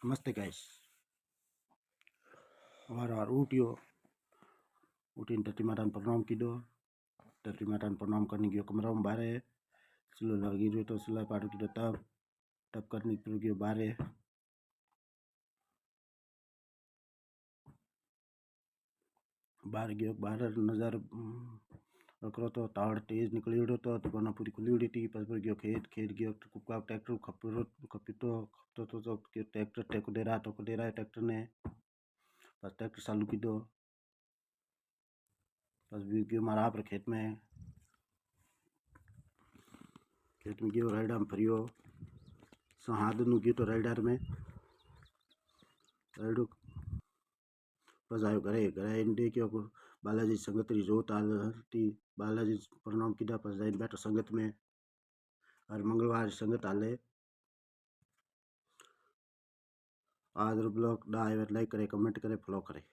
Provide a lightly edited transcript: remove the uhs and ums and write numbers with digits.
नमस्ते गाइस। वार उठ्यो उठीन टट्टी मातान प्रणाम कीधो। टट्टी मातान प्रणाम करने गयो कमरा में बारे सिलो लगी रह्यो तो सिलाई पाटो कीधो तब करने गयो बारे। बाहर गयो बाहर नजर करो तो ताड़ तेज निकली उड़ो तो दुकाना पूरी खुली उड़ी थी। पर गयो खेत गयो ट्रैक्टर खपतो तो ट्रैक्टर टेको दे रहा है ट्रैक्टर ने। बस ट्रैक्टर चालू कीधो बस भी गयो मारा पर खेत में गयो रायडा में फरियो हाथ नु गयो तो रायडर में रायडो बस आयो घरे इन देखियो बालाजी संगत री जोत आलती। बालाजी प्रणाम कीधा बस जाइन बैठो संगत में। हर मंगलवार संगत आले। आज ब्लॉग ना आए लाइक करे कमेंट करे फॉलो करे।